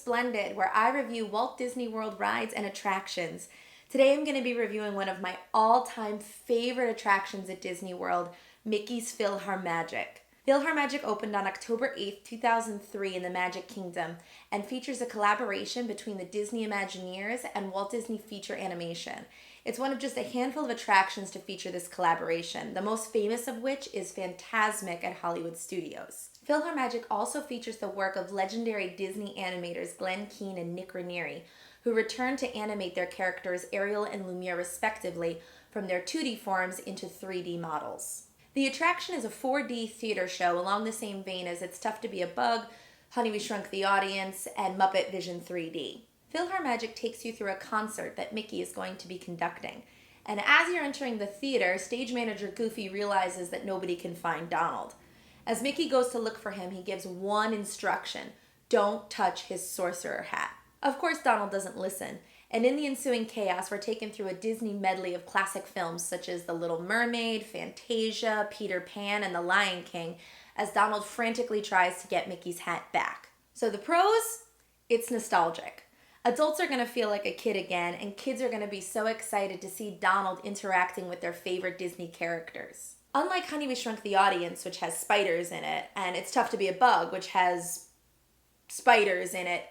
Splendid, where I review Walt Disney World rides and attractions. Today I'm going to be reviewing one of my all-time favorite attractions at Disney World, Mickey's PhilharMagic. PhilharMagic opened on October 8th, 2003 in the Magic Kingdom and features a collaboration between the Disney Imagineers and Walt Disney Feature Animation. It's one of just a handful of attractions to feature this collaboration, the most famous of which is Fantasmic at Hollywood Studios. PhilharMagic also features the work of legendary Disney animators Glenn Keane and Nick Ranieri, who returned to animate their characters Ariel and Lumiere respectively from their 2D forms into 3D models. The attraction is a 4D theater show along the same vein as It's Tough to Be a Bug, Honey, We Shrunk the Audience, and Muppet Vision 3D. PhilharMagic takes you through a concert that Mickey is going to be conducting. And as you're entering the theater, stage manager Goofy realizes that nobody can find Donald. As Mickey goes to look for him, he gives one instruction: don't touch his sorcerer hat. Of course, Donald doesn't listen, and in the ensuing chaos, we're taken through a Disney medley of classic films such as The Little Mermaid, Fantasia, Peter Pan, and The Lion King, as Donald frantically tries to get Mickey's hat back. So the pros? It's nostalgic. Adults are going to feel like a kid again, and kids are going to be so excited to see Donald interacting with their favorite Disney characters. Unlike Honey, We Shrunk the Audience, which has spiders in it, and It's Tough to Be a Bug, which has spiders in it,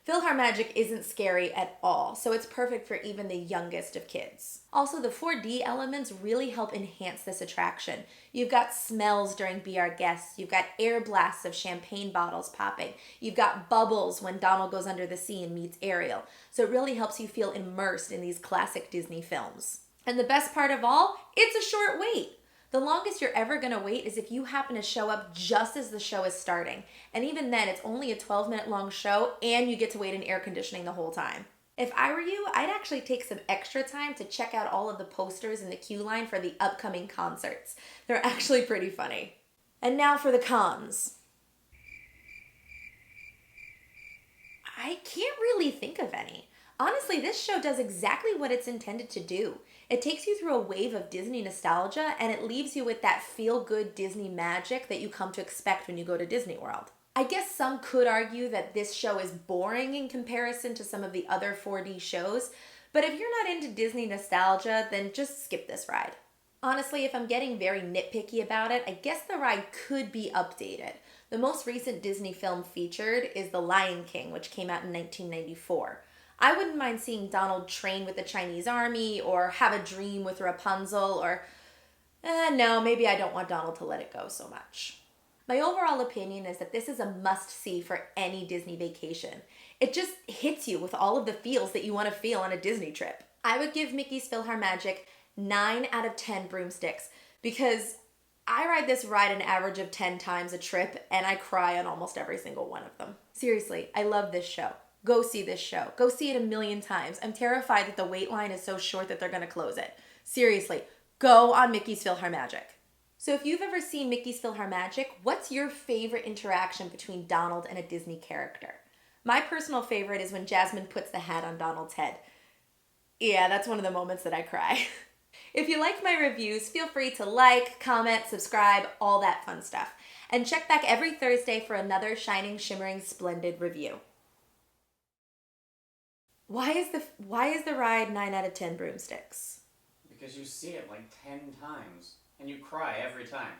PhilharMagic isn't scary at all, so it's perfect for even the youngest of kids. Also, the 4D elements really help enhance this attraction. You've got smells during Be Our Guests, you've got air blasts of champagne bottles popping, you've got bubbles when Donald goes under the sea and meets Ariel, so it really helps you feel immersed in these classic Disney films. And the best part of all, it's a short wait. The longest you're ever going to wait is if you happen to show up just as the show is starting. And even then, it's only a 12-minute long show and you get to wait in air conditioning the whole time. If I were you, I'd actually take some extra time to check out all of the posters in the queue line for the upcoming concerts. They're actually pretty funny. And now for the cons. I can't really think of any. Honestly, this show does exactly what it's intended to do. It takes you through a wave of Disney nostalgia, and it leaves you with that feel-good Disney magic that you come to expect when you go to Disney World. I guess some could argue that this show is boring in comparison to some of the other 4D shows, but if you're not into Disney nostalgia, then just skip this ride. Honestly, if I'm getting very nitpicky about it, I guess the ride could be updated. The most recent Disney film featured is The Lion King, which came out in 1994. I wouldn't mind seeing Donald train with the Chinese army or have a dream with Rapunzel or, no, maybe I don't want Donald to let it go so much. My overall opinion is that this is a must-see for any Disney vacation. It just hits you with all of the feels that you want to feel on a Disney trip. I would give Mickey's PhilharMagic 9 out of 10 broomsticks because I ride this ride an average of 10 times a trip and I cry on almost every single one of them. Seriously, I love this show. Go see this show. Go see it 1,000,000 times. I'm terrified that the wait line is so short that they're going to close it. Seriously, go on Mickey's PhilharMagic. So if you've ever seen Mickey's PhilharMagic, what's your favorite interaction between Donald and a Disney character? My personal favorite is when Jasmine puts the hat on Donald's head. Yeah, that's one of the moments that I cry. If you like my reviews, feel free to like, comment, subscribe, all that fun stuff. And check back every Thursday for another Shining, Shimmering, Splendid review. Why is the ride 9 out of 10 broomsticks? Because you see it like 10 times, and you cry every time.